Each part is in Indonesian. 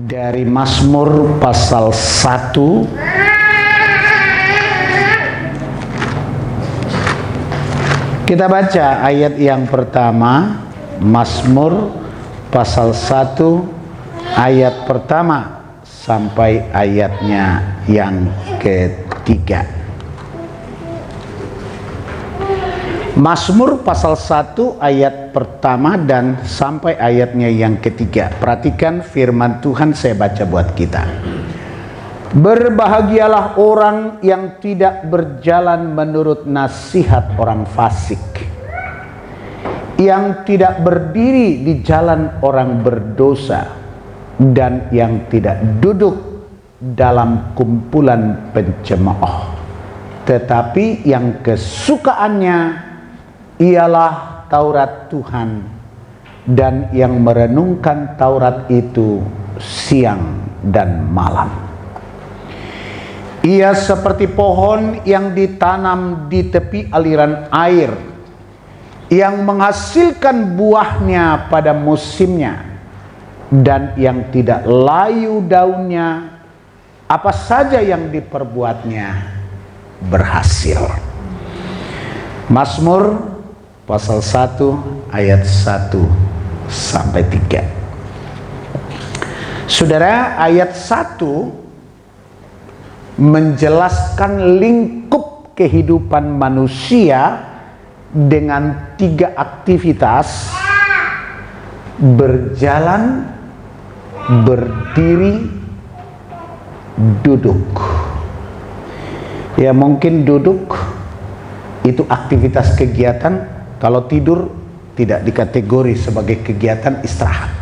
Dari Mazmur pasal 1 kita baca ayat yang pertama. Mazmur pasal 1 ayat pertama sampai ayatnya yang ketiga. Mazmur pasal 1 ayat pertama dan sampai ayatnya yang ketiga. Perhatikan firman Tuhan, saya baca buat kita. Berbahagialah orang yang tidak berjalan menurut nasihat orang fasik, yang tidak berdiri di jalan orang berdosa, dan yang tidak duduk dalam kumpulan pencemooh, tetapi yang kesukaannya ialah Taurat Tuhan, dan yang merenungkan Taurat itu siang dan malam. Ia seperti pohon yang ditanam di tepi aliran air, yang menghasilkan buahnya pada musimnya, dan yang tidak layu daunnya. Apa saja yang diperbuatnya berhasil. Mazmur pasal 1 ayat 1 sampai 3. Saudara, ayat 1 menjelaskan lingkup kehidupan manusia dengan 3 aktivitas: berjalan, berdiri, duduk. Ya, mungkin duduk itu aktivitas kegiatan. Kalau tidur tidak dikategori sebagai kegiatan istirahat.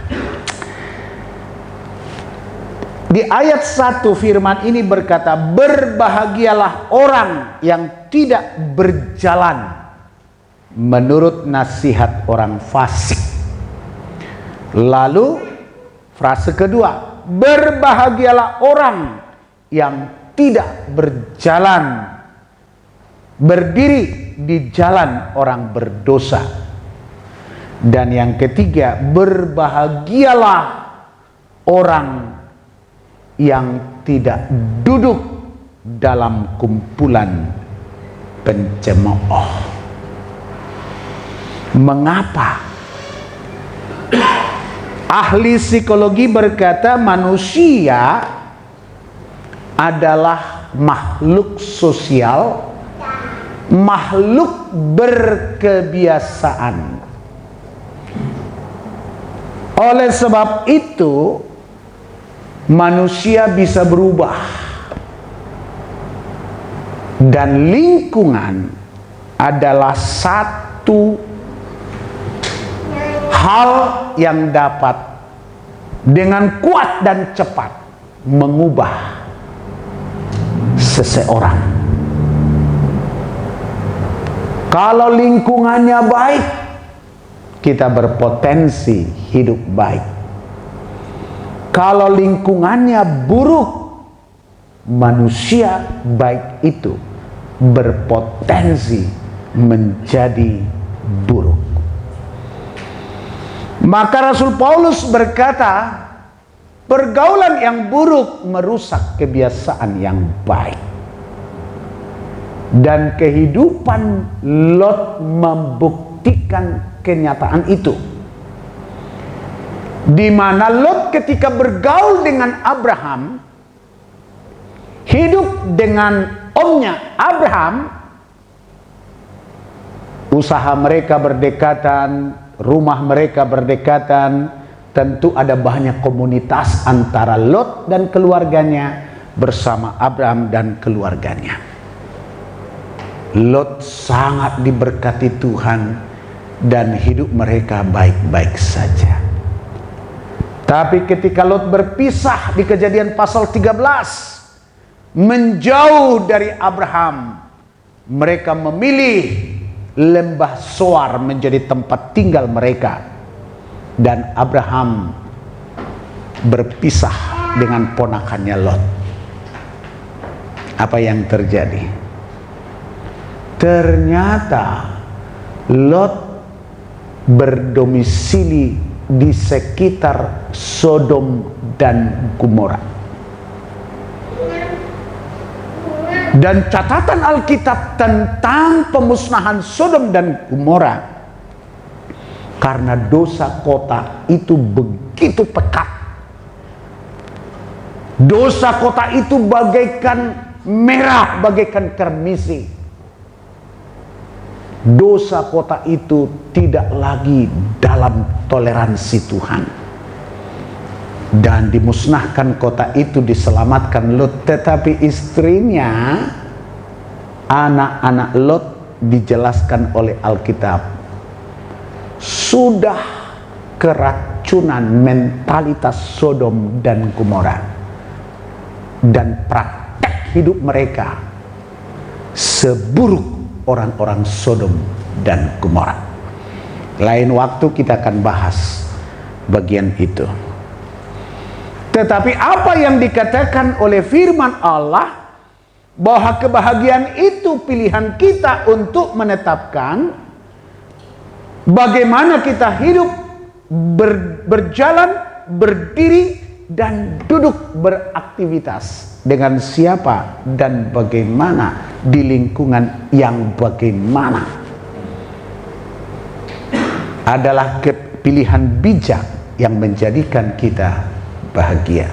Di ayat 1 firman ini berkata, berbahagialah orang yang tidak berjalan menurut nasihat orang fasik. Lalu frase kedua, berbahagialah orang yang tidak berjalan, berdiri di jalan orang berdosa. Dan yang ketiga, berbahagialah orang yang tidak duduk dalam kumpulan pencemooh. Mengapa? Ahli psikologi berkata manusia adalah makhluk sosial, makhluk berkebiasaan. Oleh sebab itu manusia bisa berubah, dan lingkungan adalah satu hal yang dapat dengan kuat dan cepat mengubah seseorang. Kalau lingkungannya baik, kita berpotensi hidup baik. Kalau lingkungannya buruk, manusia baik itu berpotensi menjadi buruk. Maka Rasul Paulus berkata, pergaulan yang buruk merusak kebiasaan yang baik. Dan kehidupan Lot membuktikan kenyataan itu. Di mana Lot ketika bergaul dengan Abraham, hidup dengan omnya Abraham, usaha mereka berdekatan, rumah mereka berdekatan, tentu ada banyak komunitas antara Lot dan keluarganya bersama Abraham dan keluarganya. Lot sangat diberkati Tuhan dan hidup mereka baik-baik saja. Tapi ketika Lot berpisah di Kejadian pasal 13, menjauh dari Abraham, mereka memilih lembah Zoar menjadi tempat tinggal mereka, dan Abraham berpisah dengan ponakannya Lot. Apa yang terjadi? Ternyata Lot berdomisili di sekitar Sodom dan Gomora. Dan catatan Alkitab tentang pemusnahan Sodom dan Gomora, karena dosa kota itu begitu pekat. Dosa kota itu bagaikan merah, bagaikan kermisi. Dosa kota itu tidak lagi dalam toleransi Tuhan. Dan dimusnahkan kota itu, diselamatkan Lot. Tetapi istrinya, anak-anak Lot, dijelaskan oleh Alkitab, sudah keracunan mentalitas Sodom dan Gomora. Dan praktek hidup mereka seburuk orang-orang Sodom dan Gomora. Lain waktu kita akan bahas bagian itu. Tetapi apa yang dikatakan oleh firman Allah, bahwa kebahagiaan itu pilihan kita untuk menetapkan bagaimana kita hidup, berjalan, berdiri, dan duduk beraktivitas dengan siapa dan bagaimana di lingkungan yang bagaimana, adalah pilihan bijak yang menjadikan kita bahagia.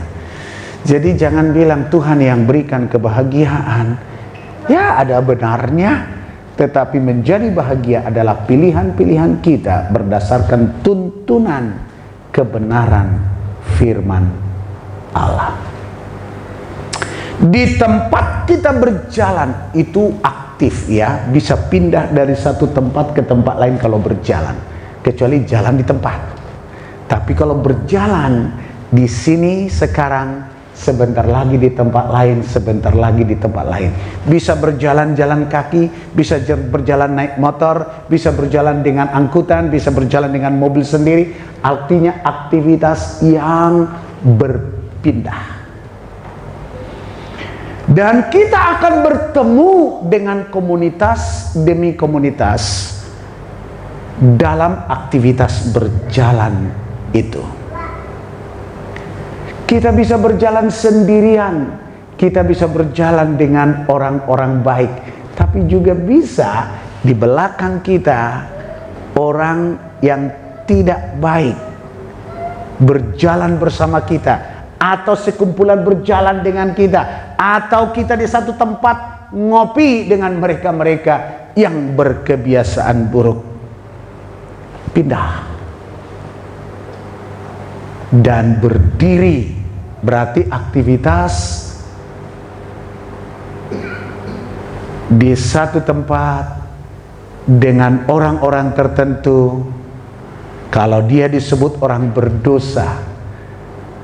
Jadi jangan bilang Tuhan yang berikan kebahagiaan. Ya, ada benarnya, tetapi menjadi bahagia adalah pilihan-pilihan kita berdasarkan tuntunan kebenaran firman Allah. Di tempat kita berjalan itu aktif, ya, bisa pindah dari satu tempat ke tempat lain kalau berjalan, kecuali jalan di tempat. Tapi kalau berjalan di sini sekarang, sebentar lagi di tempat lain, sebentar lagi di tempat lain. Bisa berjalan jalan kaki, bisa berjalan naik motor, bisa berjalan dengan angkutan, bisa berjalan dengan mobil sendiri. Artinya aktivitas yang berpindah. Dan kita akan bertemu dengan komunitas demi komunitas dalam aktivitas berjalan itu. Kita bisa berjalan sendirian, kita bisa berjalan dengan orang-orang baik, tapi juga bisa di belakang kita orang yang tidak baik berjalan bersama kita, atau sekumpulan berjalan dengan kita, atau kita di satu tempat ngopi dengan mereka-mereka yang berkebiasaan buruk. Pindah dan berdiri berarti aktivitas di satu tempat dengan orang-orang tertentu. Kalau dia disebut orang berdosa,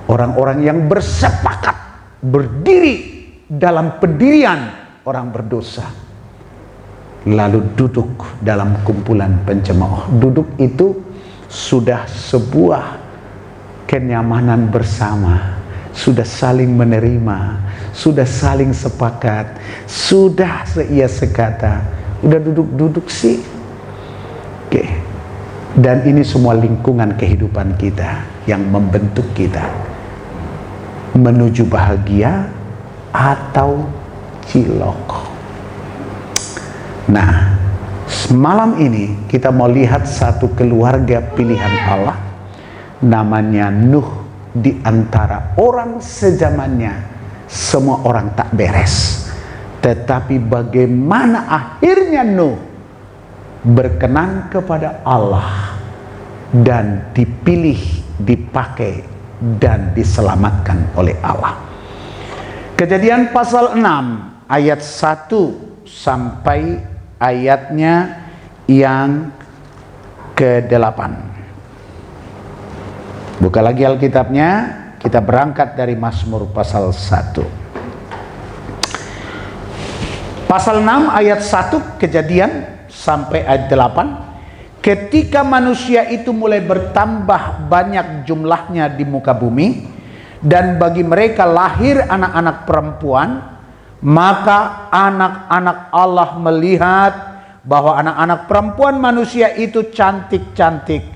orang-orang yang bersepakat berdiri dalam pendirian orang berdosa, lalu duduk dalam kumpulan pencemooh. Duduk itu sudah sebuah kenyamanan bersama, sudah saling menerima, sudah saling sepakat, sudah seia sekata. Udah duduk-duduk sih. Oke. Dan ini semua lingkungan kehidupan kita yang membentuk kita menuju bahagia atau cilok. Nah, malam ini kita mau lihat satu keluarga pilihan Allah, namanya Nuh. Di antara orang sezamannya, semua orang tak beres, tetapi bagaimana akhirnya Nuh berkenan kepada Allah dan dipilih, dipakai, dan diselamatkan oleh Allah. Kejadian pasal 6 ayat 1 sampai ayatnya yang ke-8. Buka lagi Alkitabnya, kita berangkat dari Mazmur pasal 1. Pasal 6 ayat 1 Kejadian sampai ayat 8. Ketika manusia itu mulai bertambah banyak jumlahnya di muka bumi, dan bagi mereka lahir anak-anak perempuan, maka anak-anak Allah melihat bahwa anak-anak perempuan manusia itu cantik-cantik,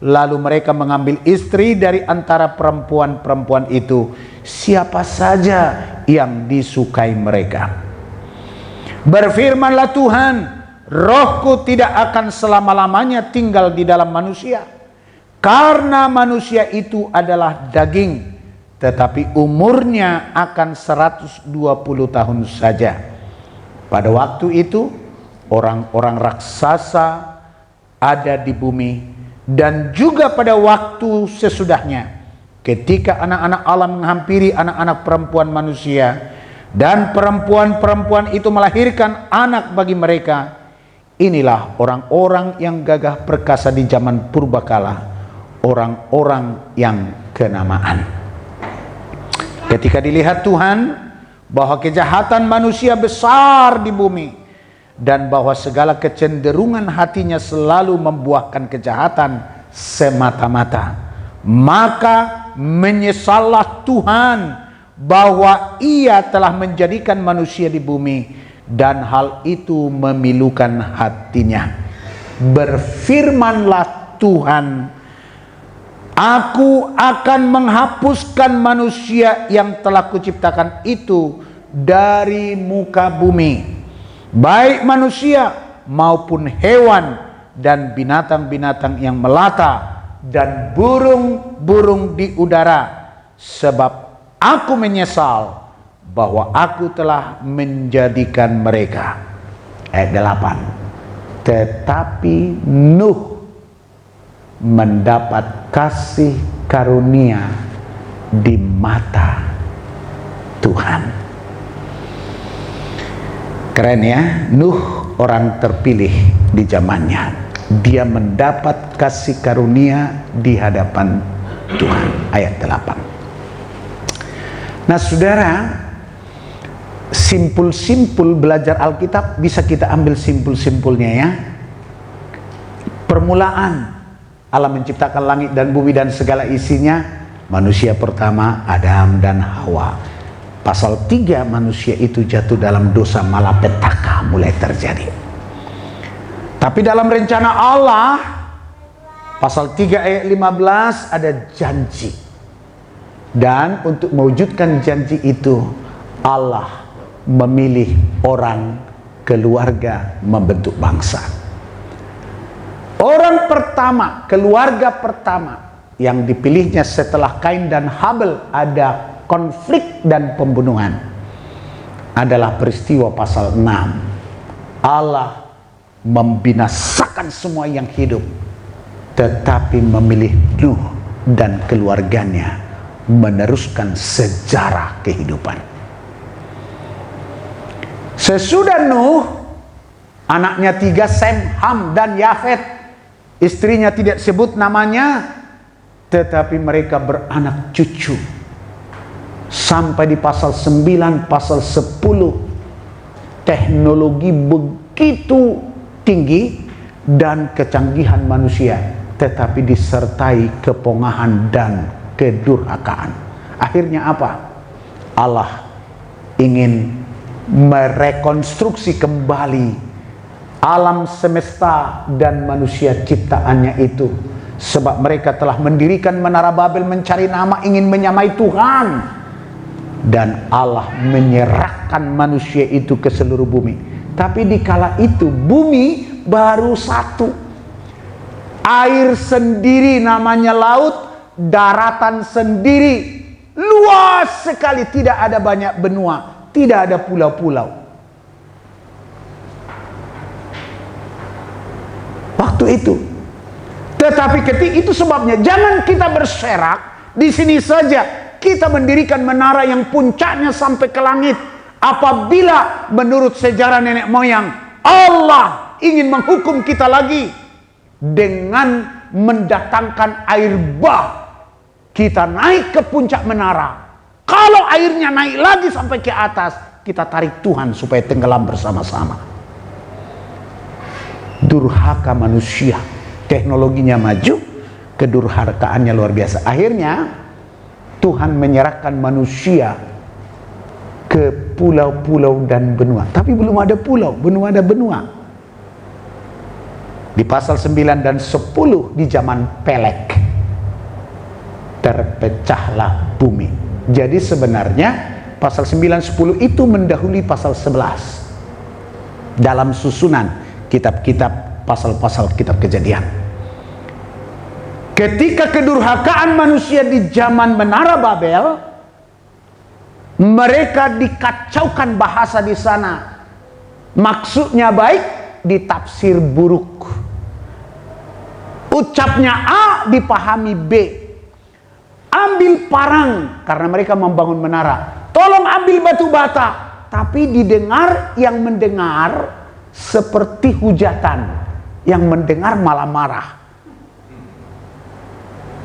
Lalu mereka mengambil istri dari antara perempuan-perempuan itu, siapa saja yang disukai mereka. Berfirmanlah Tuhan, Rohku tidak akan selama-lamanya tinggal di dalam manusia, karena manusia itu adalah daging, tetapi umurnya akan 120 tahun saja. Pada waktu itu orang-orang raksasa ada di bumi, dan juga pada waktu sesudahnya, ketika anak-anak Allah menghampiri anak-anak perempuan manusia, dan perempuan-perempuan itu melahirkan anak bagi mereka. Inilah orang-orang yang gagah perkasa di zaman purbakala, orang-orang yang kenamaan. Ketika dilihat Tuhan bahwa kejahatan manusia besar di bumi, dan bahwa segala kecenderungan hatinya selalu membuahkan kejahatan semata-mata, maka menyesallah Tuhan bahwa Ia telah menjadikan manusia di bumi, dan hal itu memilukan hatinya. Berfirmanlah Tuhan, Aku akan menghapuskan manusia yang telah kuciptakan itu dari muka bumi, baik manusia maupun hewan dan binatang-binatang yang melata dan burung-burung di udara, sebab aku menyesal bahwa aku telah menjadikan mereka. Ayat 8. Tetapi Nuh mendapat kasih karunia di mata Tuhan. Keren ya, Nuh orang terpilih di zamannya. Dia mendapat kasih karunia di hadapan Tuhan. Ayat 8. Nah saudara, simpul-simpul belajar Alkitab bisa kita ambil simpul-simpulnya ya. Permulaan Allah menciptakan langit dan bumi dan segala isinya. Manusia pertama Adam dan Hawa. Pasal 3, manusia itu jatuh dalam dosa malapetaka mulai terjadi. Tapi dalam rencana Allah, pasal 3 ayat 15 ada janji. Dan untuk mewujudkan janji itu, Allah memilih orang, keluarga, membentuk bangsa. Orang pertama, keluarga pertama yang dipilihnya setelah Kain dan Habel ada konflik dan pembunuhan adalah peristiwa pasal 6. Allah membinasakan semua yang hidup, tetapi memilih Nuh dan keluarganya meneruskan sejarah kehidupan. Sesudah Nuh, anaknya 3, Sem, Ham, dan Yafet. Istrinya tidak sebut namanya, tetapi mereka beranak cucu. Sampai di pasal 9, pasal 10, teknologi begitu tinggi dan kecanggihan manusia, tetapi disertai kepongahan dan kedurhakaan. Akhirnya apa? Allah ingin merekonstruksi kembali alam semesta dan manusia ciptaannya itu, sebab mereka telah mendirikan menara Babel mencari nama, ingin menyamai Tuhan, dan Allah menyerahkan manusia itu ke seluruh bumi. Tapi dikala itu bumi baru satu, air sendiri namanya laut, daratan sendiri luas sekali, tidak ada banyak benua, tidak ada pulau-pulau. Waktu itu. Tetapi ketika itu sebabnya jangan kita berserak di sini saja. Kita mendirikan menara yang puncaknya sampai ke langit. Apabila menurut sejarah nenek moyang Allah ingin menghukum kita lagi dengan mendatangkan air bah, kita naik ke puncak menara. Kalau airnya naik lagi sampai ke atas, kita tarik Tuhan supaya tenggelam bersama-sama. Durhaka manusia, teknologinya maju, kedurhakaannya luar biasa. Akhirnya Tuhan menyerahkan manusia ke pulau-pulau dan benua. Tapi belum ada pulau, belum ada benua. Di pasal 9 dan 10 di zaman Pelek terpecahlah bumi. Jadi sebenarnya pasal 9, 10 itu mendahului pasal 11 dalam susunan kitab-kitab, pasal-pasal kitab Kejadian. Ketika kedurhakaan manusia di zaman Menara Babel, mereka dikacaukan bahasa di sana. Maksudnya baik, ditafsir buruk. Ucapnya A, dipahami B. Ambil parang, karena mereka membangun menara. Tolong ambil batu bata. Tapi didengar, yang mendengar seperti hujatan. Yang mendengar malah marah.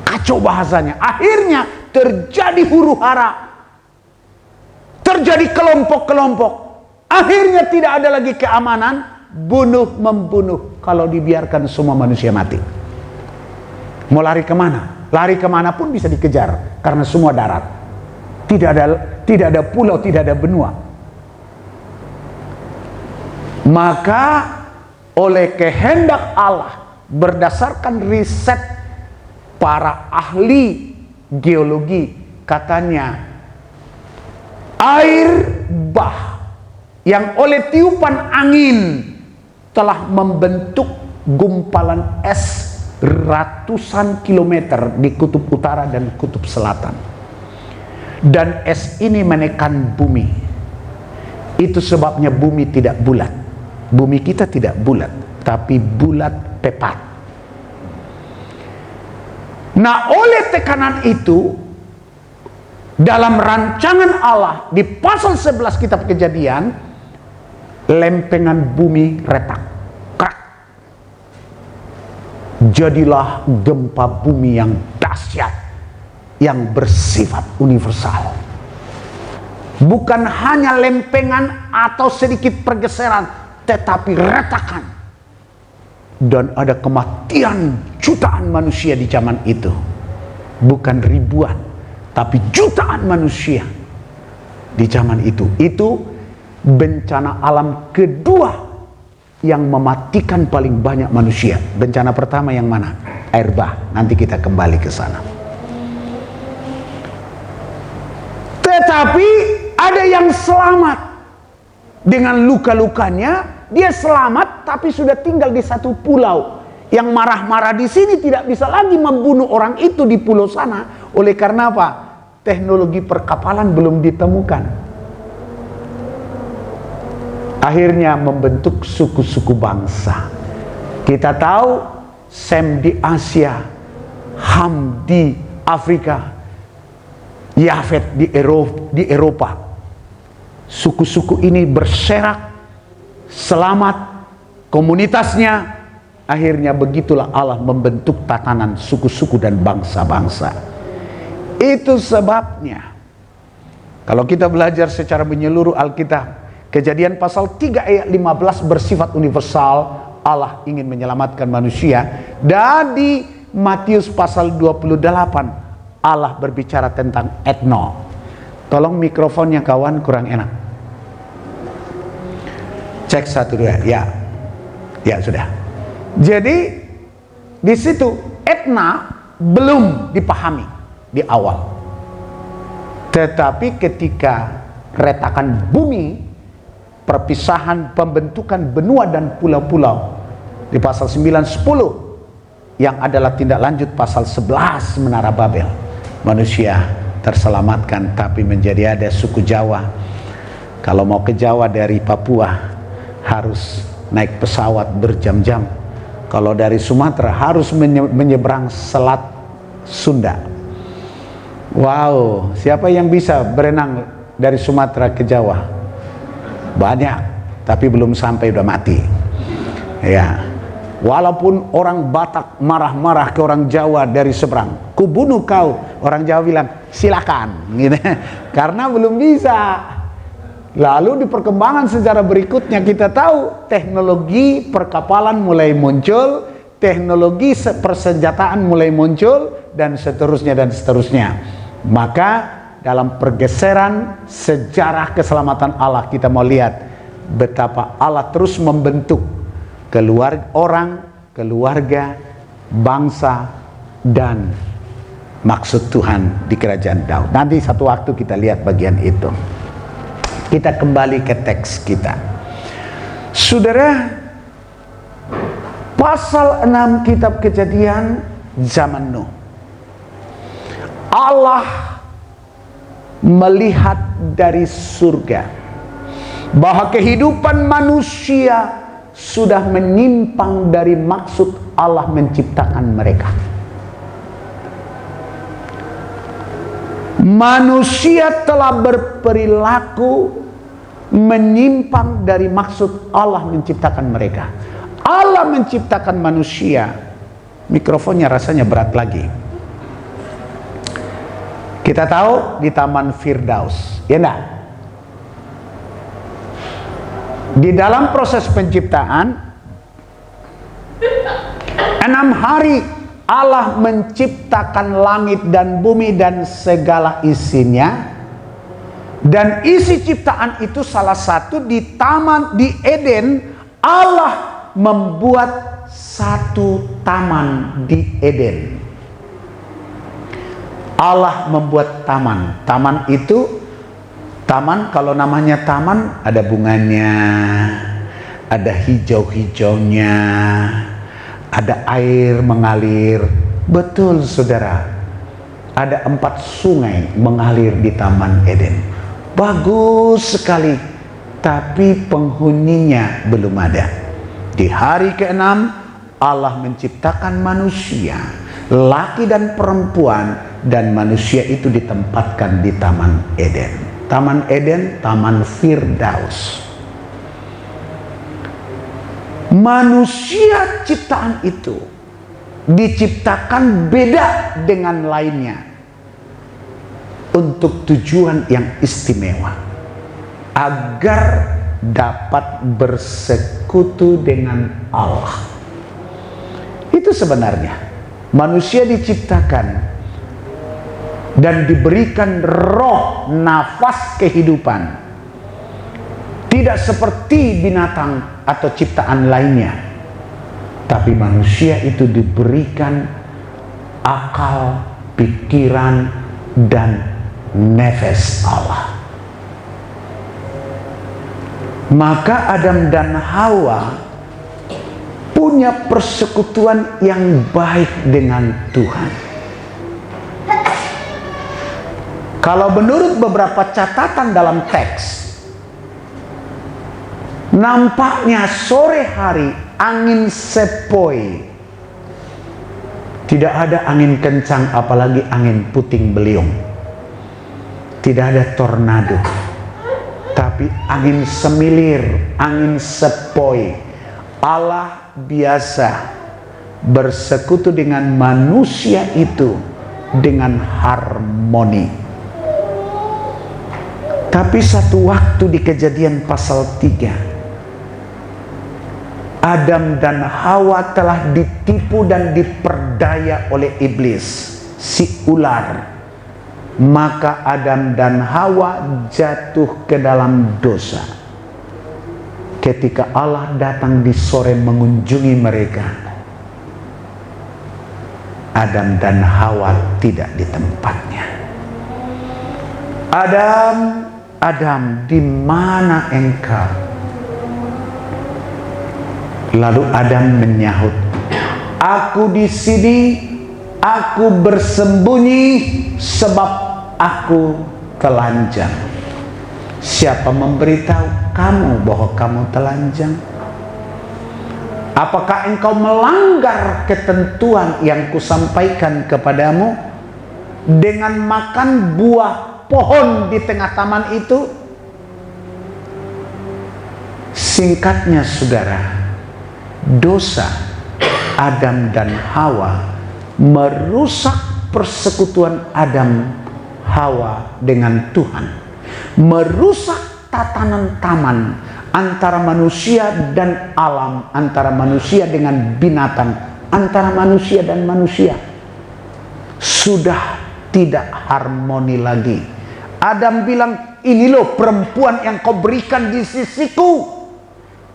Kacau bahasanya. Akhirnya terjadi huru hara. Terjadi kelompok-kelompok. Akhirnya tidak ada lagi keamanan. Bunuh-membunuh. Kalau dibiarkan semua manusia mati. Mau lari kemana? Lari kemana pun bisa dikejar. Karena semua darat. Tidak ada pulau, tidak ada benua. Maka oleh kehendak Allah, berdasarkan riset para ahli geologi, katanya air bah yang oleh tiupan angin telah membentuk gumpalan es ratusan kilometer di kutub utara dan kutub selatan. Dan es ini menekan bumi. Itu sebabnya bumi tidak bulat. Bumi kita tidak bulat, tapi bulat tepat. Nah, oleh tekanan itu, dalam rancangan Allah di pasal 11 kitab Kejadian, lempengan bumi retak. Jadilah gempa bumi yang dahsyat, yang bersifat universal. Bukan hanya lempengan atau sedikit pergeseran, tetapi retakan. Dan ada kematian jutaan manusia di zaman itu. Bukan ribuan, tapi jutaan manusia di zaman itu. Itu bencana alam kedua yang mematikan paling banyak manusia. Bencana pertama yang mana? Air bah. Nanti kita kembali ke sana. Tetapi ada yang selamat dengan luka-lukanya. Dia selamat, tapi sudah tinggal di satu pulau. Yang marah-marah di sini tidak bisa lagi membunuh orang itu di pulau sana. Oleh karena apa? Teknologi perkapalan belum ditemukan. Akhirnya membentuk suku-suku bangsa. Kita tahu Sem di Asia, Ham di Afrika, Yafet di Eropa. Suku-suku ini berserak, selamat komunitasnya. Akhirnya begitulah Allah membentuk tatanan suku-suku dan bangsa-bangsa. Itu sebabnya kalau kita belajar secara menyeluruh Alkitab, Kejadian pasal 3 ayat 15 bersifat universal. Allah ingin menyelamatkan manusia. Dan di Matius pasal 28 Allah berbicara tentang etno. Tolong mikrofonnya kawan, kurang enak. Cek 1 2. Ya sudah. Jadi di situ etna belum dipahami di awal. Tetapi ketika retakan bumi, perpisahan pembentukan benua dan pulau-pulau di pasal 9-10 yang adalah tindak lanjut pasal 11 Menara Babel, manusia terselamatkan. Tapi menjadi ada suku Jawa. Kalau mau ke Jawa dari Papua harus naik pesawat berjam-jam. Kalau dari Sumatera harus menyeberang Selat Sunda. Wow, siapa yang bisa berenang dari Sumatera ke Jawa? Banyak, tapi belum sampai udah mati. Ya, walaupun orang Batak marah-marah ke orang Jawa dari seberang, ku bunuh kau, orang Jawa bilang silakan, gitu. Karena belum bisa. Lalu di perkembangan sejarah berikutnya kita tahu teknologi perkapalan mulai muncul, teknologi persenjataan mulai muncul, dan seterusnya dan seterusnya. Maka dalam pergeseran sejarah keselamatan Allah, kita mau lihat betapa Allah terus membentuk keluar orang keluarga, bangsa, dan maksud Tuhan di kerajaan Daud. Nanti satu waktu kita lihat bagian itu. Kita kembali ke teks kita. Saudara, pasal 6 kitab Kejadian zaman Nuh. Allah melihat dari surga bahwa kehidupan manusia sudah menyimpang dari maksud Allah menciptakan mereka. Manusia telah berperilaku menyimpang dari maksud Allah menciptakan mereka. Allah menciptakan manusia. Mikrofonnya rasanya berat lagi. Kita tahu di Taman Firdaus, ya enggak? Di dalam proses penciptaan 6 hari Allah menciptakan langit dan bumi dan segala isinya. Dan isi ciptaan itu salah satu di taman di Eden. Allah membuat satu taman di Eden. Allah membuat taman. Taman itu, taman kalau namanya taman ada bunganya, ada hijau-hijaunya, ada air mengalir. Betul saudara, ada 4 sungai mengalir di Taman Eden. Bagus sekali, tapi penghuninya belum ada. Di hari ke-6 Allah menciptakan manusia, laki dan perempuan, dan manusia itu ditempatkan di Taman Eden. Taman Eden, Taman Firdaus. Manusia ciptaan itu diciptakan beda dengan lainnya untuk tujuan yang istimewa, agar dapat bersekutu dengan Allah. Itu sebenarnya manusia diciptakan dan diberikan roh, nafas kehidupan, tidak seperti binatang atau ciptaan lainnya, tapi manusia itu diberikan akal, pikiran, dan nefas Allah. Maka Adam dan Hawa punya persekutuan yang baik dengan Tuhan. Kalau menurut beberapa catatan dalam teks, nampaknya sore hari angin sepoi. Tidak ada angin kencang, apalagi angin puting beliung. Tidak ada tornado, tapi angin semilir, angin sepoi. Allah biasa bersekutu dengan manusia itu dengan harmoni. Tapi satu waktu di Kejadian pasal 3, Adam dan Hawa telah ditipu dan diperdaya oleh iblis, si ular. Maka Adam dan Hawa jatuh ke dalam dosa. Ketika Allah datang di sore mengunjungi mereka, Adam dan Hawa tidak di tempatnya. Adam, Adam, di mana engkau? Lalu Adam menyahut, aku di sini, aku bersembunyi sebab aku telanjang. Siapa memberitahu kamu bahwa kamu telanjang? Apakah engkau melanggar ketentuan yang kusampaikan kepadamu dengan makan buah pohon di tengah taman itu? Singkatnya saudara, dosa Adam dan Hawa merusak persekutuan Adam Hawa dengan Tuhan, merusak tatanan taman antara manusia dan alam, antara manusia dengan binatang, antara manusia dan manusia. Sudah tidak harmoni lagi. Adam bilang, ini loh perempuan yang kau berikan di sisiku.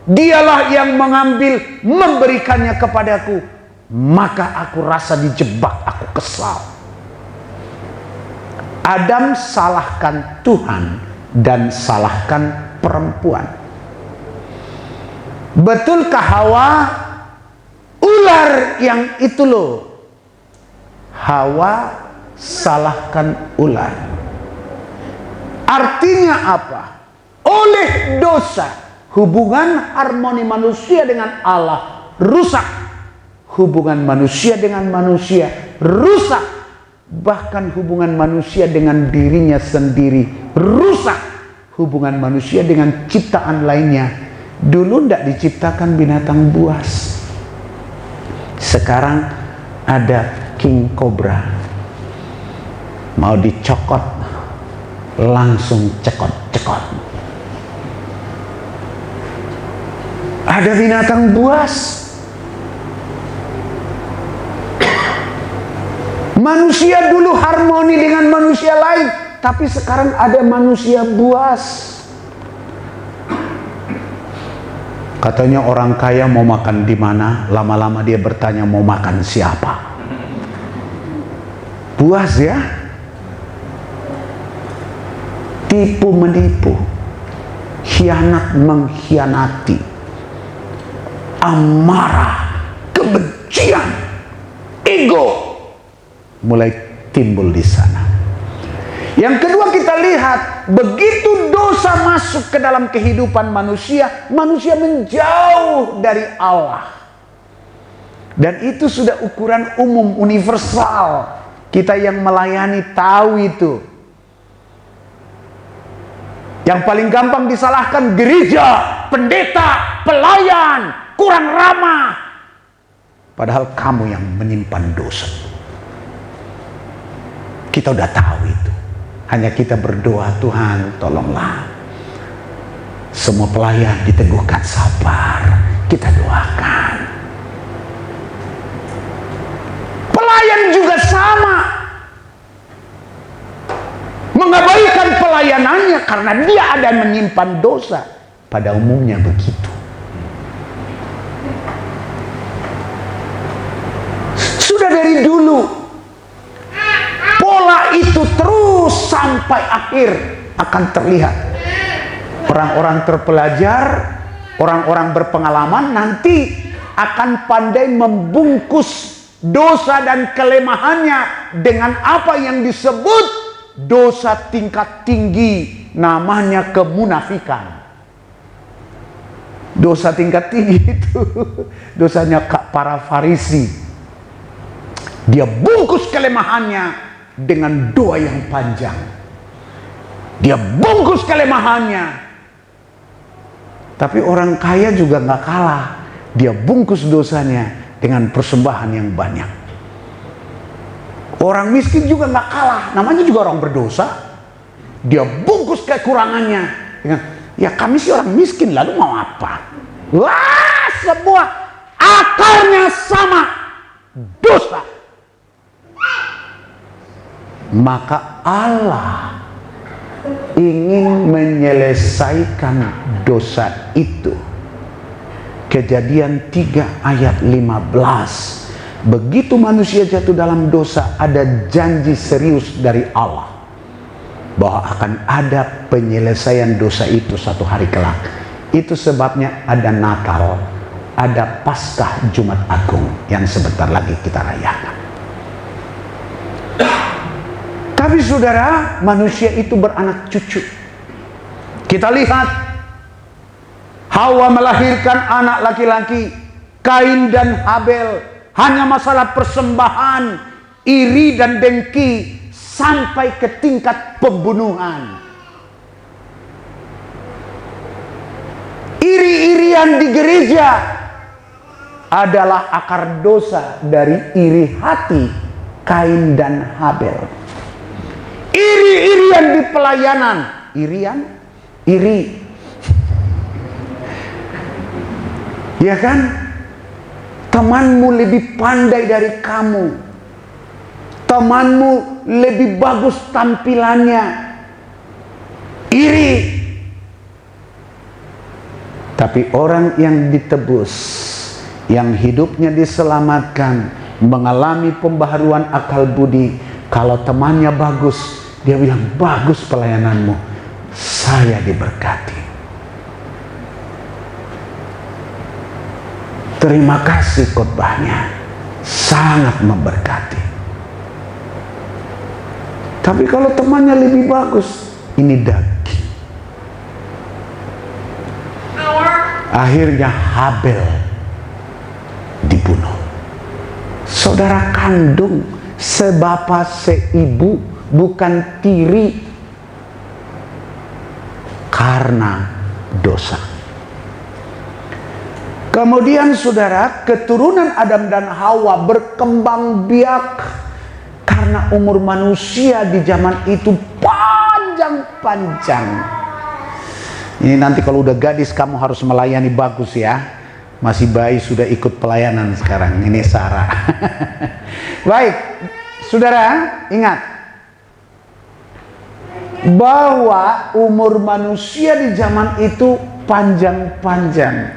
Dialah yang mengambil, memberikannya kepadaku. Maka aku rasa dijebak, aku kesal. Adam salahkan Tuhan dan salahkan perempuan. Betulkah Hawa? Ular yang itu loh. Hawa salahkan ular. Artinya apa? Oleh dosa, hubungan harmoni manusia dengan Allah rusak. Hubungan manusia dengan manusia rusak. Bahkan hubungan manusia dengan dirinya sendiri rusak. Hubungan manusia dengan ciptaan lainnya. Dulu tidak diciptakan binatang buas. Sekarang ada king cobra. Mau dicokot, langsung cekot-cekot. Ada binatang buas. Manusia dulu harmoni dengan manusia lain, tapi sekarang ada manusia buas. Katanya orang kaya mau makan di mana, lama-lama dia bertanya mau makan siapa. Buas ya. Tipu menipu, khianat mengkhianati, amarah, kebencian, ego mulai timbul di sana. Yang kedua, kita lihat begitu dosa masuk ke dalam kehidupan manusia, manusia menjauh dari Allah. Dan itu sudah ukuran umum, universal. Kita yang melayani tahu itu. Yang paling gampang disalahkan gereja, pendeta, pelayan, kurang ramah. Padahal kamu yang menyimpan dosa. Kita udah tahu itu. Hanya kita berdoa, Tuhan tolonglah. Semua pelayan diteguhkan sabar. Kita doakan. Pelayan juga sama. Mengabaikan pelayanannya karena dia ada menyimpan dosa. Pada umumnya begitu. Sudah dari dulu pola itu terus sampai akhir akan terlihat. Orang-orang terpelajar, orang-orang berpengalaman nanti akan pandai membungkus dosa dan kelemahannya dengan apa yang disebut dosa tingkat tinggi, namanya kemunafikan. Dosa tingkat tinggi itu dosanya para Farisi. Dia bungkus kelemahannya dengan doa yang panjang. Dia bungkus kelemahannya. Tapi orang kaya juga nggak kalah. Dia bungkus dosanya dengan persembahan yang banyak. Orang miskin juga nggak kalah, namanya juga orang berdosa. Dia bungkus kekurangannya dengan, ya kami sih orang miskin, lalu mau apa? Wah, semua akarnya sama, dosa. Maka Allah ingin menyelesaikan dosa itu. Kejadian 3 ayat 15. Begitu manusia jatuh dalam dosa, ada janji serius dari Allah bahwa akan ada penyelesaian dosa itu satu hari kelak. Itu sebabnya ada Natal, ada Paskah Jumat Agung yang sebentar lagi kita rayakan. Tapi saudara, manusia itu beranak cucu. Kita lihat Hawa melahirkan anak laki-laki, Kain dan Habel. Hanya masalah persembahan, iri dan dengki, sampai ke tingkat pembunuhan. Iri-irian di gereja adalah akar dosa dari iri hati Kain dan Habel. Iri-irian di pelayanan, iri. Ya kan? Temanmu lebih pandai dari kamu. Temanmu lebih bagus tampilannya. Iri. Tapi orang yang ditebus, yang hidupnya diselamatkan, mengalami pembaharuan akal budi, kalau temannya bagus, dia bilang, bagus pelayananmu, saya diberkati. Terima kasih khotbahnya, sangat memberkati. Tapi kalau temannya lebih bagus, ini daging. Akhirnya Habel dibunuh. Saudara kandung, sebapa seibu, bukan tiri, karena dosa. Kemudian saudara, keturunan Adam dan Hawa berkembang biak karena umur manusia di zaman itu panjang-panjang. Ini nanti kalau udah gadis kamu harus melayani bagus ya. Masih bayi sudah ikut pelayanan sekarang. Ini Sarah. Baik, saudara, ingat bahwa umur manusia di zaman itu panjang-panjang.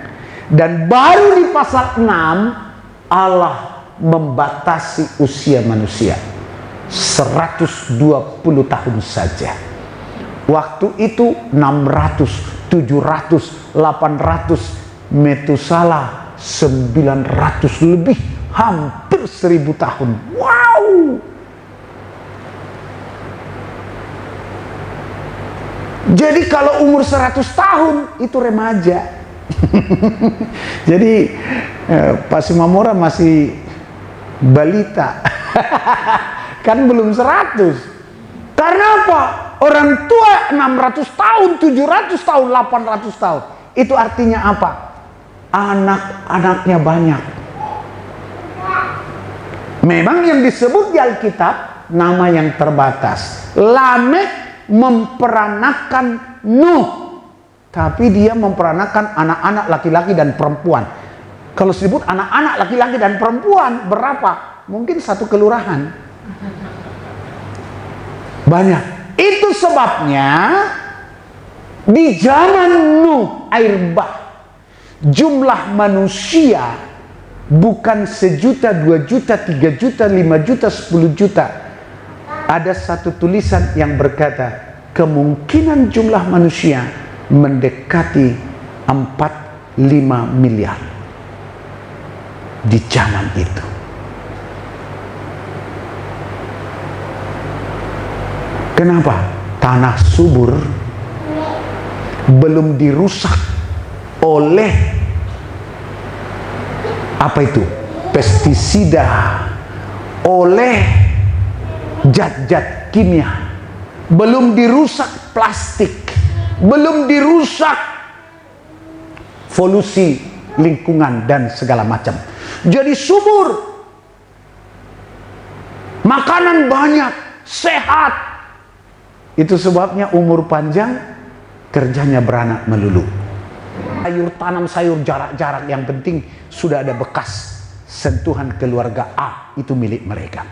Dan baru di pasal 6 Allah membatasi usia manusia 120 tahun saja. Waktu itu 600, 700, 800, Metusala 900 lebih, hampir 1000 tahun. Wow. Jadi kalau umur 100 tahun itu remaja. Jadi Pak Simamora masih balita. Kan belum 100. Karena apa? Orang tua 600 tahun, 700 tahun, 800 tahun. Itu artinya apa? Anak-anaknya banyak. Memang yang disebut di Alkitab nama yang terbatas. Lamek memperanakan Nuh, tapi dia memperanakan anak-anak laki-laki dan perempuan. Kalau disebut anak-anak laki-laki dan perempuan, berapa? Mungkin satu kelurahan. Banyak. Itu sebabnya di zaman Nuh air bah, jumlah manusia bukan 1 juta, 2 juta, 3 juta, 5 juta, 10 juta. Ada satu tulisan yang berkata kemungkinan jumlah manusia mendekati 4-5 miliar di zaman itu. Kenapa? Tanah subur belum dirusak oleh apa itu? Pestisida, oleh zat-zat kimia. Belum dirusak plastik, belum dirusak polusi lingkungan dan segala macam. Jadi subur, makanan banyak, sehat. Itu sebabnya umur panjang, kerjanya beranak melulu. Sayur, tanam sayur jarak-jarak, yang penting sudah ada bekas sentuhan keluarga A, itu milik mereka.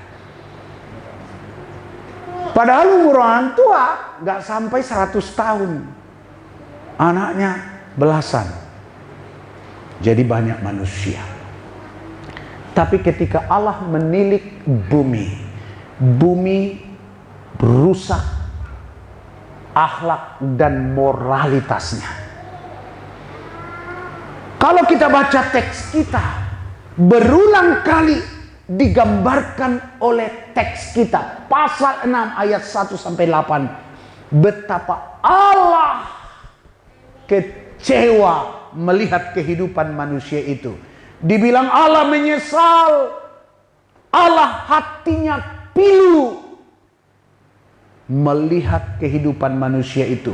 Padahal umur orang tua gak sampai 100 tahun, anaknya belasan. Jadi banyak manusia. Tapi ketika Allah menilik bumi, bumi rusak akhlak dan moralitasnya. Kalau kita baca teks kita, berulang kali digambarkan oleh teks kita, pasal 6 ayat 1 sampai 8, betapa Allah kecewa melihat kehidupan manusia itu. Dibilang Allah menyesal, Allah hatinya pilu melihat kehidupan manusia itu.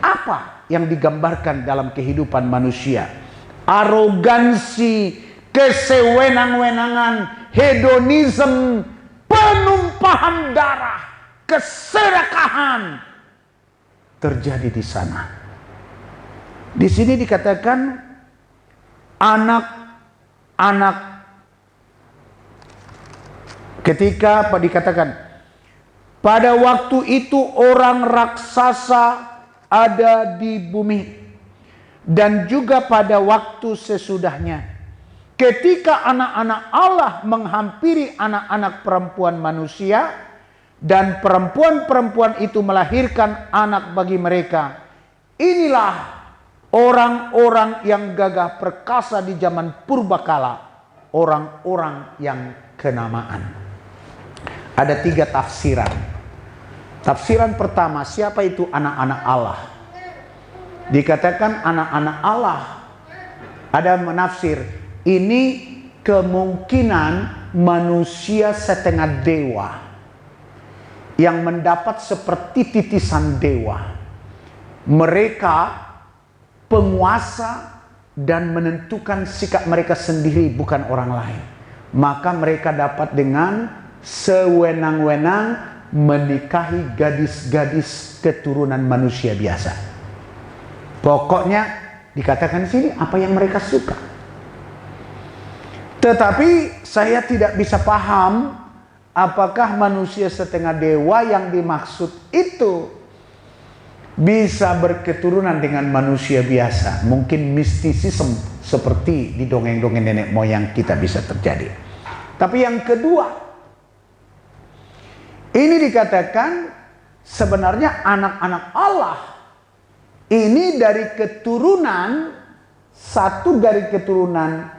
Apa yang digambarkan dalam kehidupan manusia? Arogansi, kesewenang-wenangan, hedonisme, penumpahan darah, keserakahan terjadi di sana. Di sini dikatakan anak-anak, ketika apa dikatakan? Pada waktu itu orang raksasa ada di bumi. dan juga pada waktu sesudahnya, ketika anak-anak Allah menghampiri anak-anak perempuan manusia, dan perempuan-perempuan itu melahirkan anak bagi mereka. Inilah orang-orang yang gagah perkasa di zaman purbakala, orang-orang yang kenamaan. Ada 3 tafsiran. Tafsiran pertama, siapa itu anak-anak Allah? Dikatakan anak-anak Allah. Ada menafsir, ini kemungkinan manusia setengah dewa yang mendapat seperti titisan dewa. Mereka penguasa dan menentukan sikap mereka sendiri, bukan orang lain. Maka mereka dapat dengan sewenang-wenang menikahi gadis-gadis keturunan manusia biasa. Pokoknya dikatakan di sini apa yang mereka suka. Tetapi saya tidak bisa paham apakah manusia setengah dewa yang dimaksud itu bisa berketurunan dengan manusia biasa. Mungkin mistisisme seperti di dongeng-dongeng nenek moyang kita bisa terjadi. Tapi yang kedua, ini dikatakan sebenarnya anak-anak Allah ini dari keturunan, satu dari keturunan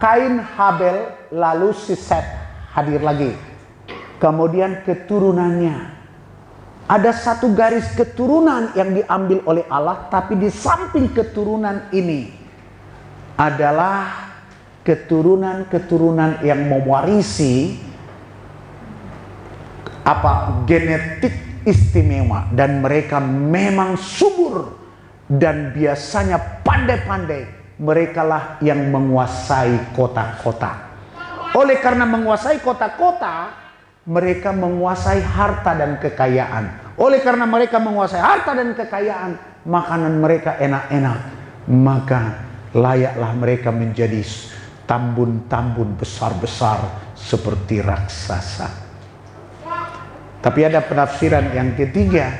Kain, Habel, lalu si Set hadir lagi. Kemudian keturunannya, ada satu garis keturunan yang diambil oleh Allah, tapi di samping keturunan ini adalah keturunan-keturunan yang mewarisi genetik istimewa, dan mereka memang subur dan biasanya pandai-pandai. Merekalah yang menguasai kota-kota. Oleh karena menguasai kota-kota, mereka menguasai harta dan kekayaan. Oleh karena mereka menguasai harta dan kekayaan, makanan mereka enak-enak, maka layaklah mereka menjadi tambun-tambun besar-besar seperti raksasa. Tapi ada penafsiran yang ketiga.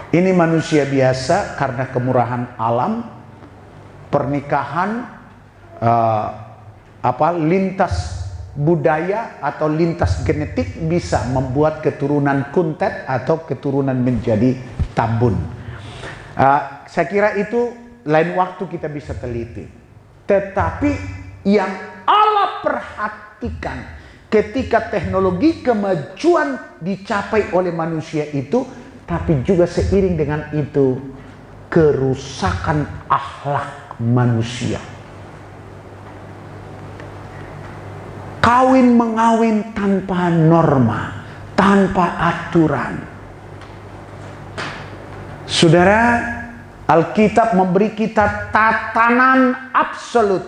Ini manusia biasa karena kemurahan alam, pernikahan, lintas budaya atau lintas genetik bisa membuat keturunan kuntet atau keturunan menjadi tambun. Saya kira itu lain waktu kita bisa teliti. Tetapi yang Allah perhatikan ketika teknologi kemajuan dicapai oleh manusia itu, tapi juga seiring dengan itu kerusakan akhlak manusia. Kawin mengawin tanpa norma, tanpa aturan. Saudara, Alkitab memberi kita tatanan absolut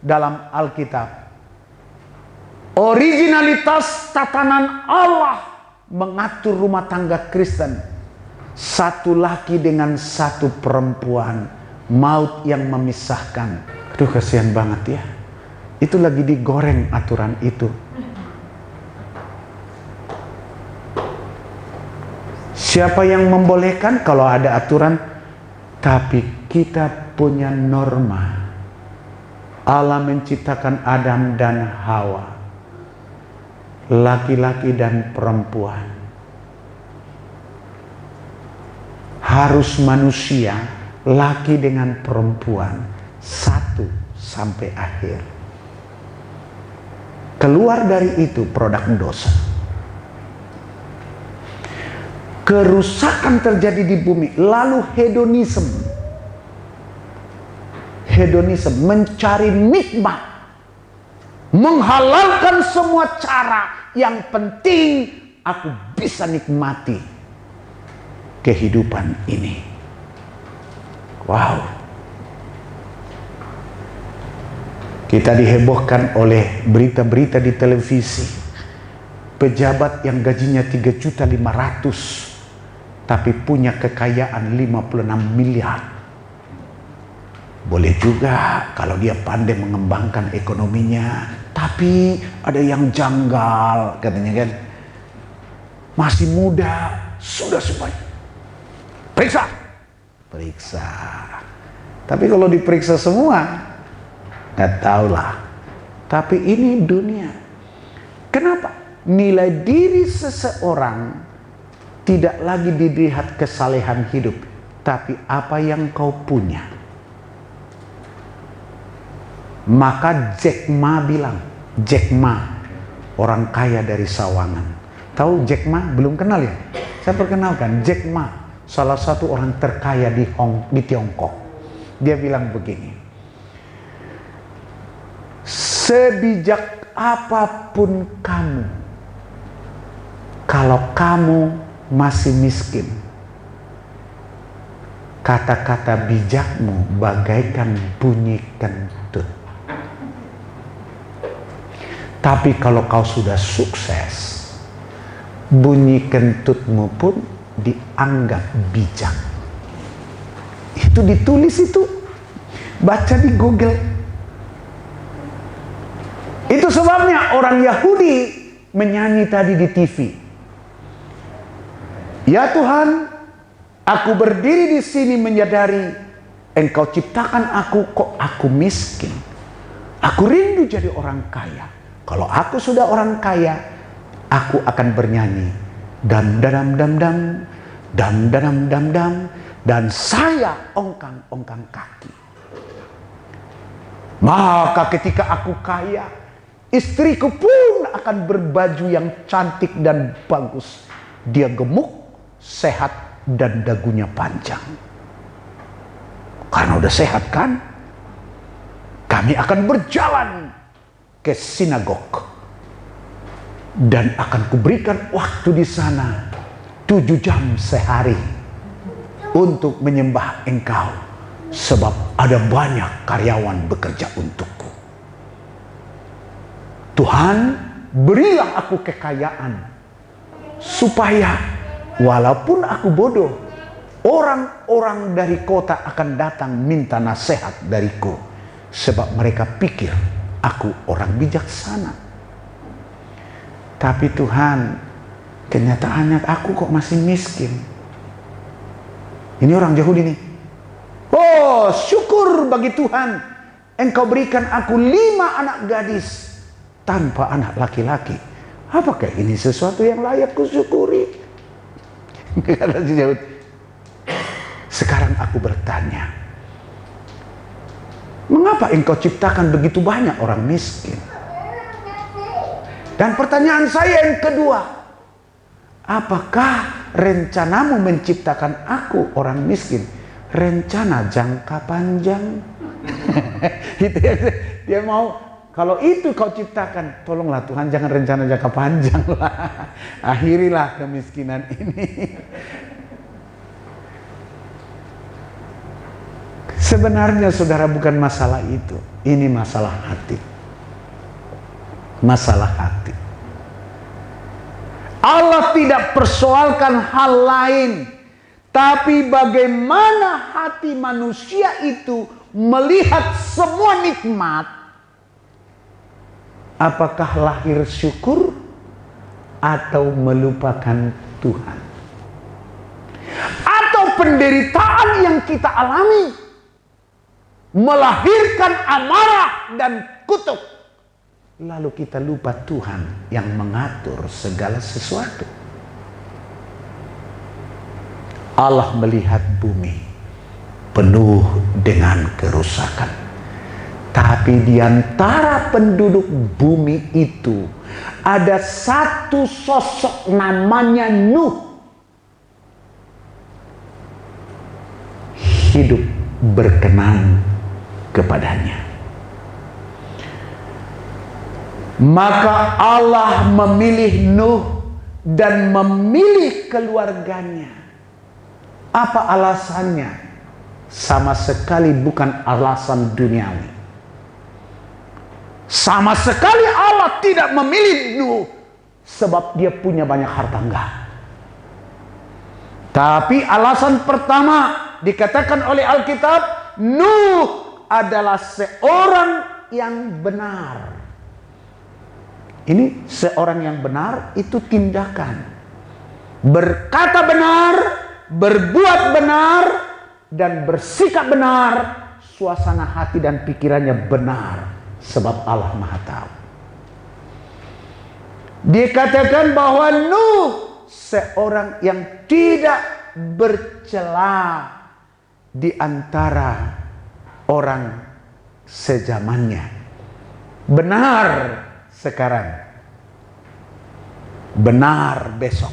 dalam Alkitab. Originalitas tatanan Allah mengatur rumah tangga Kristen. Satu laki dengan satu perempuan, maut yang memisahkan. Aduh, kasihan banget ya. Itu lagi digoreng aturan itu. Siapa yang membolehkan kalau ada aturan? Tapi kita punya norma. Allah menciptakan Adam dan Hawa, laki-laki dan perempuan. Harus manusia, laki dengan perempuan, satu sampai akhir. Keluar dari itu produk dosa. Kerusakan terjadi di bumi. Lalu hedonisme. Hedonisme, mencari nikmat, menghalalkan semua cara. Yang penting aku bisa nikmati kehidupan ini. Wow. Kita dihebohkan oleh berita-berita di televisi. Pejabat yang gajinya 3.500.000 tapi punya kekayaan 56 miliar. Boleh juga kalau dia pandai mengembangkan ekonominya. Tapi ada yang janggal katanya kan. Masih muda, sudah semuanya. Periksa. periksa. Tapi kalau diperiksa semua, nggak tahulah. Tapi ini dunia. Kenapa? Nilai diri seseorang tidak lagi dilihat kesalehan hidup, tapi apa yang kau punya. Maka Jack Ma bilang, Jack Ma, orang kaya dari Sawangan. Tahu Jack Ma? Belum kenal ya? Saya perkenalkan, Jack Ma, salah satu orang terkaya di Tiongkok. Dia bilang begini, sebijak apapun kamu, kalau kamu masih miskin, kata-kata bijakmu bagaikan bunyi kentut. Tapi kalau kau sudah sukses, bunyi kentutmu pun dianggap bijak. Itu ditulis itu. Baca di Google. Itu sebabnya orang Yahudi menyanyi tadi di TV. Ya Tuhan, aku berdiri di sini menyadari Engkau ciptakan aku, kok aku miskin. Aku rindu jadi orang kaya. Kalau aku sudah orang kaya, aku akan bernyanyi dam dam dam dam dam dam dam dam, dan saya ongkang-ongkang kaki. Maka ketika aku kaya, istriku pun akan berbaju yang cantik dan bagus. Dia gemuk, sehat, dan dagunya panjang. Karena udah sehat kan, kami akan berjalan ke sinagog, dan akan kuberikan waktu di sana 7 jam sehari untuk menyembah Engkau, sebab ada banyak karyawan bekerja untukku. Tuhan, berilah aku kekayaan, supaya walaupun aku bodoh, orang-orang dari kota akan datang minta nasihat dariku, sebab mereka pikir aku orang bijaksana. Tapi Tuhan, kenyataannya aku kok masih miskin. Ini orang Yahudi nih. Oh, syukur bagi Tuhan, Engkau berikan aku 5 anak gadis tanpa anak laki-laki. Apakah ini sesuatu yang layak kusyukuri? Kata si Daud. Sekarang aku bertanya, mengapa Engkau ciptakan begitu banyak orang miskin? Dan pertanyaan saya yang kedua, apakah rencanamu menciptakan aku orang miskin rencana jangka panjang? Itu ya, dia mau, kalau itu kau ciptakan, tolonglah Tuhan, jangan rencana jangka panjang lah. Akhirilah kemiskinan ini. Sebenarnya saudara, bukan masalah itu. Ini masalah hati. Masalah hati. Allah tidak persoalkan hal lain, tapi bagaimana hati manusia itu melihat semua nikmat. Apakah lahir syukur atau melupakan Tuhan? Atau penderitaan yang kita alami melahirkan amarah dan kutuk, lalu kita lupa Tuhan yang mengatur segala sesuatu. Allah melihat bumi penuh dengan kerusakan, tapi di antara penduduk bumi itu ada satu sosok namanya Nuh, hidup berkenan kepadanya. Maka Allah memilih Nuh dan memilih keluarganya. Apa alasannya? Sama sekali bukan alasan duniawi. Sama sekali Allah tidak memilih Nuh sebab dia punya banyak harta, enggak. Tapi alasan pertama dikatakan oleh Alkitab, Nuh adalah seorang yang benar. Ini seorang yang benar itu tindakan. Berkata benar, berbuat benar, dan bersikap benar, suasana hati dan pikirannya benar, sebab Allah Maha tahu. Dikatakan bahwa Nuh seorang yang tidak bercela di antara orang sezamannya. Benar sekarang, benar besok,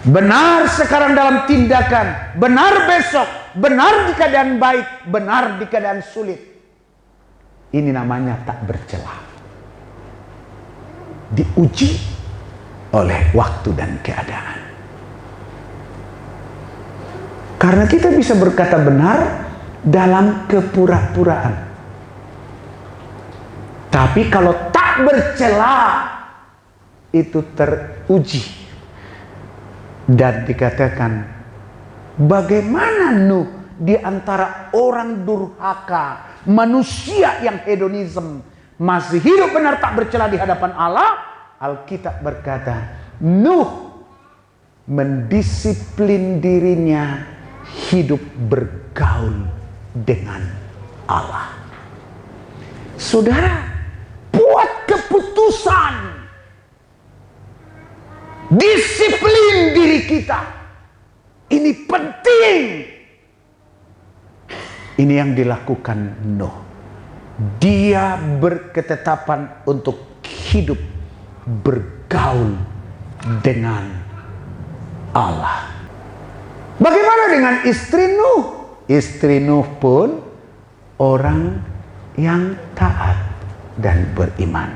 benar sekarang dalam tindakan, benar besok, benar di keadaan baik, benar di keadaan sulit. Ini namanya tak bercela. Diuji oleh waktu dan keadaan. Karena kita bisa berkata benar dalam kepura-puraan. Tapi kalau tak bercela, itu teruji. Dan dikatakan, bagaimana Nuh di antara orang durhaka, manusia yang hedonisme, masih hidup benar tak bercela di hadapan Allah. Alkitab berkata, Nuh mendisiplin dirinya hidup bergaul dengan Allah. Saudara, buat keputusan, disiplin diri kita. Ini penting. Ini yang dilakukan Nuh. Dia berketetapan untuk hidup bergaul dengan Allah. Bagaimana dengan istri Nuh? Istri Nuh pun orang yang taat dan beriman.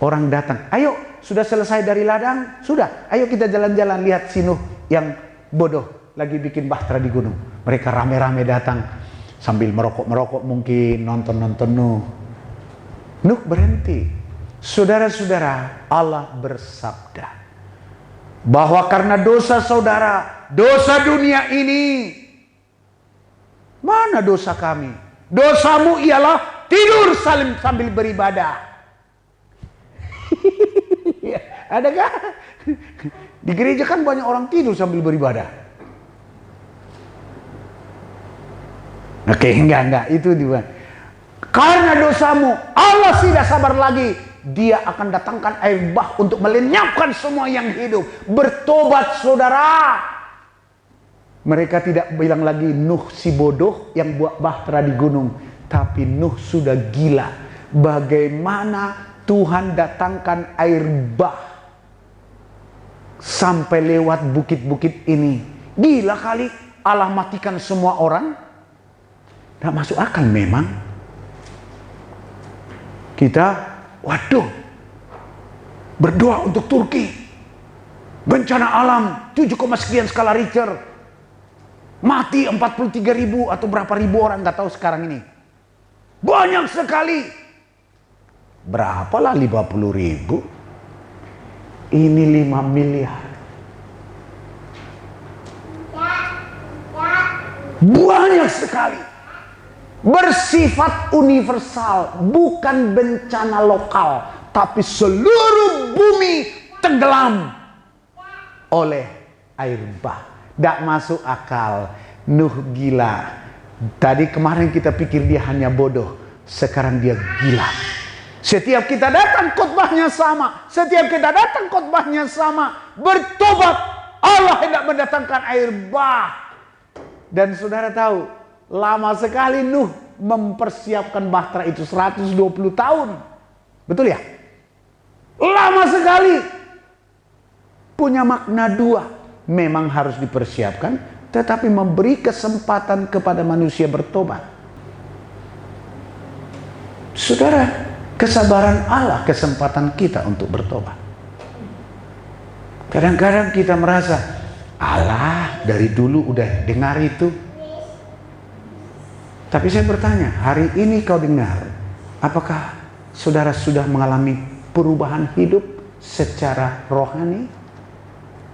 Orang datang, ayo sudah selesai dari ladang? Sudah, ayo kita jalan-jalan lihat si Nuh yang bodoh lagi bikin bahtera di gunung. Mereka rame-rame datang sambil merokok-merokok, mungkin nonton-nonton Nuh. Nuh berhenti. Saudara-saudara, Allah bersabda bahwa karena dosa saudara, dosa dunia ini, mana dosa kami? Dosamu ialah tidur sambil beribadah. Adakah? Di gereja kan banyak orang tidur sambil beribadah. Oke, enggak, itu juga. Karena dosamu, Allah tidak sabar lagi. Dia akan datangkan air bah untuk melenyapkan semua yang hidup. Bertobat saudara. Mereka tidak bilang lagi Nuh si bodoh yang buat bahtera di gunung. Tapi Nuh sudah gila. Bagaimana Tuhan datangkan air bah sampai lewat bukit-bukit ini. Gila kali Allah matikan semua orang. Tidak masuk akal memang. Kita, waduh, berdoa untuk Turki. Bencana alam 7, sekian skala Richter. Mati 43.000 atau berapa ribu orang, nggak tahu sekarang ini. Banyak sekali. Berapalah 50.000? Ini 5 miliar. Banyak sekali. Bersifat universal, bukan bencana lokal, tapi seluruh bumi tenggelam oleh air bah. Tidak masuk akal. Nuh gila. Tadi kemarin kita pikir dia hanya bodoh, sekarang dia gila. Setiap kita datang khotbahnya sama. Setiap kita datang khotbahnya sama. Bertobat, Allah hendak mendatangkan air bah. Dan saudara tahu, lama sekali Nuh mempersiapkan bahtera itu, 120 tahun. Betul ya? Lama sekali. Punya makna dua. Memang harus dipersiapkan, tetapi memberi kesempatan kepada manusia bertobat. Saudara, kesabaran Allah, kesempatan kita untuk bertobat. Kadang-kadang kita merasa, Allah dari dulu udah dengar itu. Tapi saya bertanya, hari ini kau dengar, apakah saudara sudah mengalami perubahan hidup secara rohani?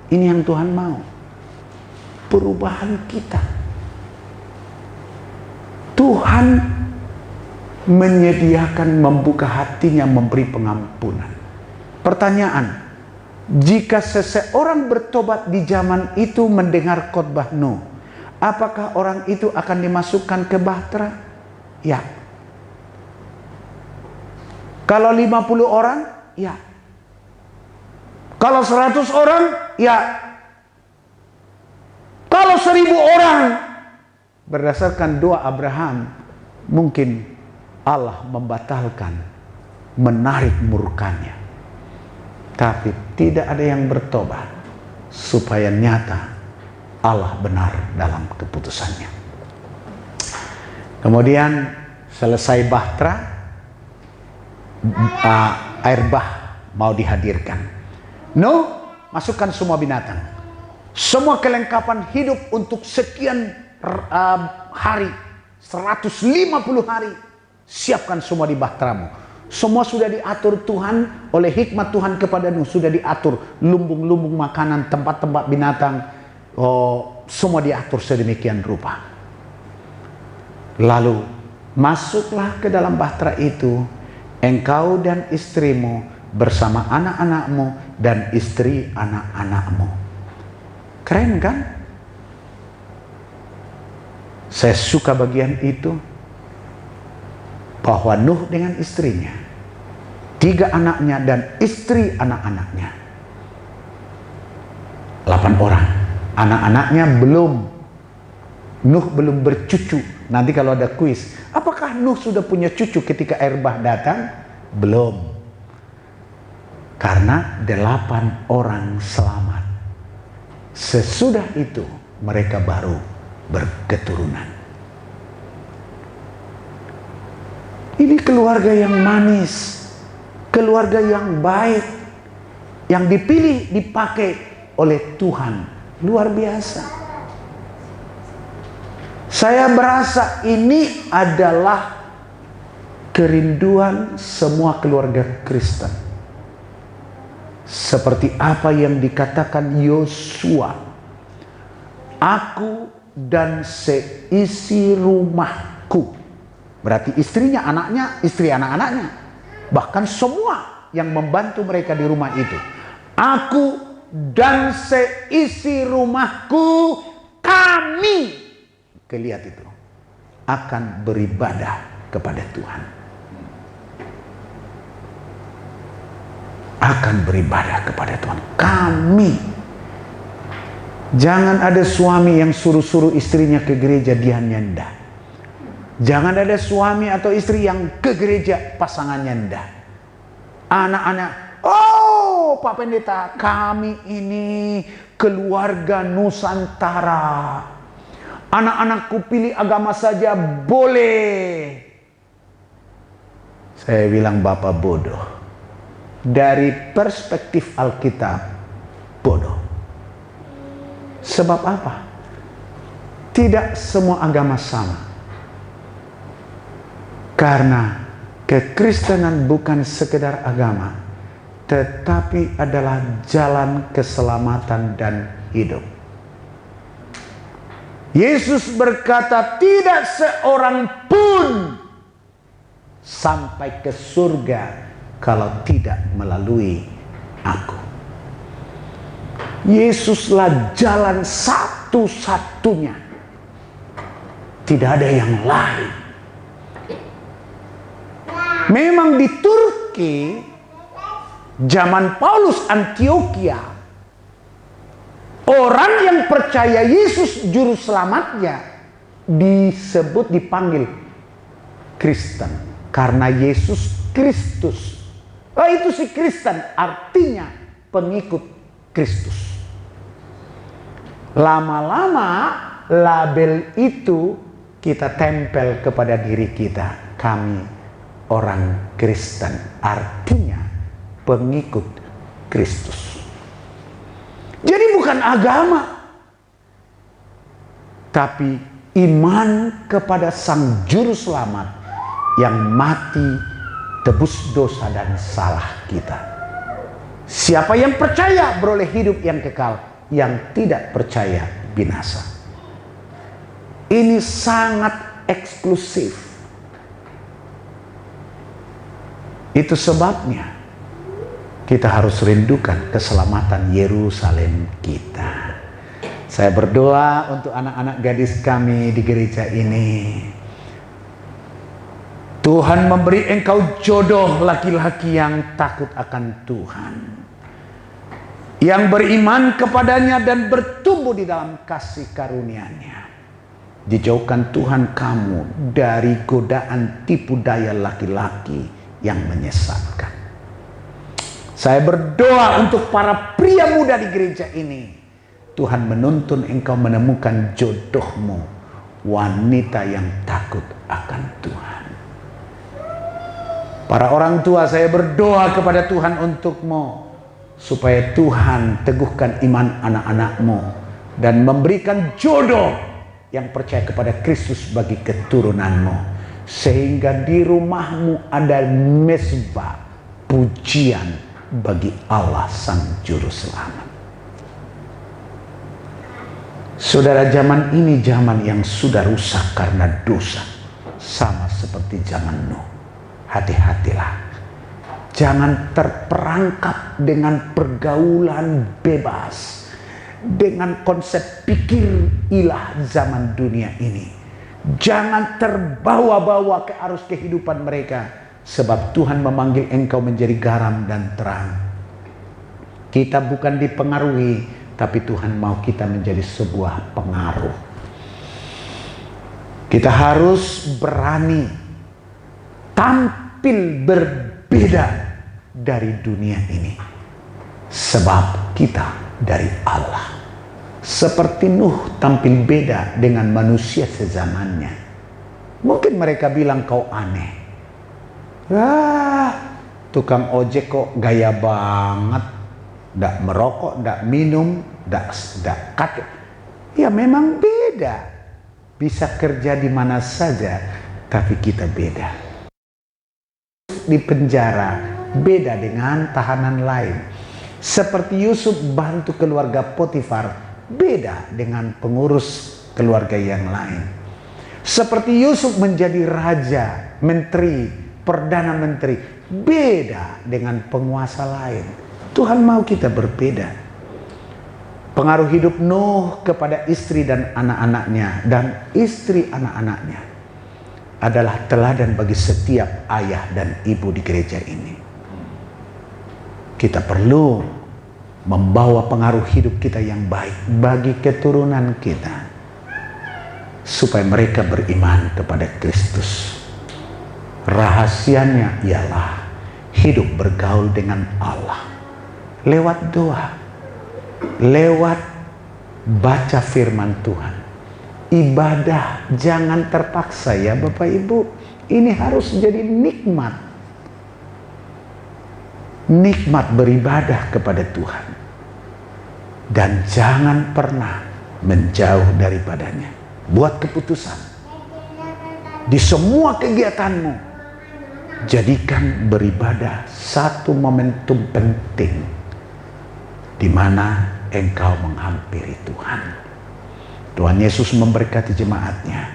Ini yang Tuhan mau. Perubahan kita. Tuhan menyediakan, membuka hatinya, memberi pengampunan. Pertanyaan, jika seseorang bertobat di zaman itu mendengar khotbah Nuh, Apakah orang itu akan dimasukkan ke bahtera? Ya. Kalau 50 orang? Ya. Kalau 100 orang? Ya. Kalau 1000 orang? Berdasarkan doa Abraham, mungkin Allah membatalkan, menarik murkanya. Tapi tidak ada yang bertobat supaya nyata Allah benar dalam keputusannya. Kemudian selesai bahtera, air bah mau dihadirkan. Masukkan semua binatang, semua kelengkapan hidup untuk sekian hari, 150 hari, siapkan semua di bahteramu. Semua sudah diatur Tuhan oleh hikmat Tuhan kepada Nuh, sudah diatur lumbung-lumbung makanan, tempat-tempat binatang, semua diatur sedemikian rupa. Lalu masuklah ke dalam bahtera itu, engkau dan istrimu bersama anak-anakmu dan istri anak-anakmu. Keren kan? Saya suka bagian itu, bahwa Nuh dengan istrinya, 3 anaknya dan istri anak-anaknya, 8 orang. Anak-anaknya Nuh belum bercucu. Nanti kalau ada kuis, apakah Nuh sudah punya cucu ketika air bah datang? Belum. Karena 8 orang selamat. Sesudah itu mereka baru berketurunan. Ini keluarga yang manis, keluarga yang baik, yang dipilih, dipakai oleh Tuhan. Luar biasa. Saya berasa ini adalah kerinduan semua keluarga Kristen. Seperti apa yang dikatakan Yosua, aku dan seisi rumahku. Berarti istrinya, anaknya, istri anak-anaknya, bahkan semua yang membantu mereka di rumah itu. Aku dan seisi rumahku, kami, lihat itu, akan beribadah kepada Tuhan. Akan beribadah kepada Tuhan. Kami. Jangan ada suami yang suruh-suruh istrinya ke gereja, dia nyendah. Jangan ada suami atau istri yang ke gereja, pasangannya nyendah. Anak-anak, oh Pak Pendeta, kami ini keluarga Nusantara. Anak-anakku pilih agama saja boleh. Saya bilang Bapak bodoh. Dari perspektif Alkitab, bodoh. Sebab apa? Tidak semua agama sama. Karena kekristenan bukan sekedar agama, tetapi adalah jalan keselamatan dan hidup. Yesus berkata, tidak seorang pun sampai ke surga kalau tidak melalui aku. Yesuslah jalan satu-satunya. Tidak ada yang lain. Memang di Turki, zaman Paulus Antioquia, orang yang percaya Yesus juru selamatnya disebut, dipanggil Kristen. Karena Yesus Kristus. Itu si Kristen, artinya pengikut Kristus. Lama-lama label itu kita tempel kepada diri kita. Kami orang Kristen, artinya pengikut Kristus. Jadi bukan agama, tapi iman kepada Sang Juru Selamat yang mati tebus dosa dan salah kita. Siapa yang percaya beroleh hidup yang kekal, yang tidak percaya binasa. Ini sangat eksklusif. Itu sebabnya kita harus rindukan keselamatan Yerusalem kita. Saya berdoa untuk anak-anak gadis kami di gereja ini. Tuhan memberi engkau jodoh laki-laki yang takut akan Tuhan, yang beriman kepadanya dan bertumbuh di dalam kasih karunia-Nya. Dijauhkan Tuhan kamu dari godaan tipu daya laki-laki yang menyesatkan. Saya berdoa untuk para pria muda di gereja ini. Tuhan menuntun engkau menemukan jodohmu, wanita yang takut akan Tuhan. Para orang tua, saya berdoa kepada Tuhan untukmu, supaya Tuhan teguhkan iman anak-anakmu dan memberikan jodoh yang percaya kepada Kristus bagi keturunanmu, sehingga di rumahmu ada mezbah pujian bagi Allah Sang Juru Selamat. Saudara, zaman ini zaman yang sudah rusak karena dosa, sama seperti zaman Nuh. Hati-hatilah, jangan terperangkap dengan pergaulan bebas, dengan konsep pikir ilah zaman dunia ini. Jangan terbawa-bawa ke arus kehidupan mereka, sebab Tuhan memanggil engkau menjadi garam dan terang. Kita bukan dipengaruhi, tapi Tuhan mau kita menjadi sebuah pengaruh. Kita harus berani tampil berbeda dari dunia ini, sebab kita dari Allah. Seperti Nuh tampil beda dengan manusia sezamannya. Mungkin mereka bilang kau aneh. Tukang ojek kok gaya banget, ndak merokok, ndak minum, ndak kakek. Ya memang beda. Bisa kerja di mana saja, tapi kita beda. Di penjara beda dengan tahanan lain. Seperti Yusuf bantu keluarga Potifar, beda dengan pengurus keluarga yang lain. Seperti Yusuf menjadi raja, menteri, perdana menteri, beda dengan penguasa lain. Tuhan mau kita berbeda. Pengaruh hidup Nuh kepada istri dan anak-anaknya, dan istri anak-anaknya adalah teladan bagi setiap ayah dan ibu di gereja ini. Kita perlu membawa pengaruh hidup kita yang baik bagi keturunan kita, supaya mereka beriman kepada Kristus. Rahasianya ialah hidup bergaul dengan Allah lewat doa, lewat baca firman Tuhan. Ibadah jangan terpaksa ya Bapak Ibu. Ini harus jadi nikmat. Nikmat beribadah kepada Tuhan. Dan jangan pernah menjauh daripadanya. Buat keputusan. Di semua kegiatanmu, jadikan beribadah satu momentum penting, di mana engkau menghampiri Tuhan. Tuhan Yesus memberkati jemaatnya,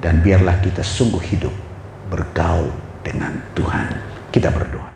dan biarlah kita sungguh hidup bergaul dengan Tuhan. Kita berdoa.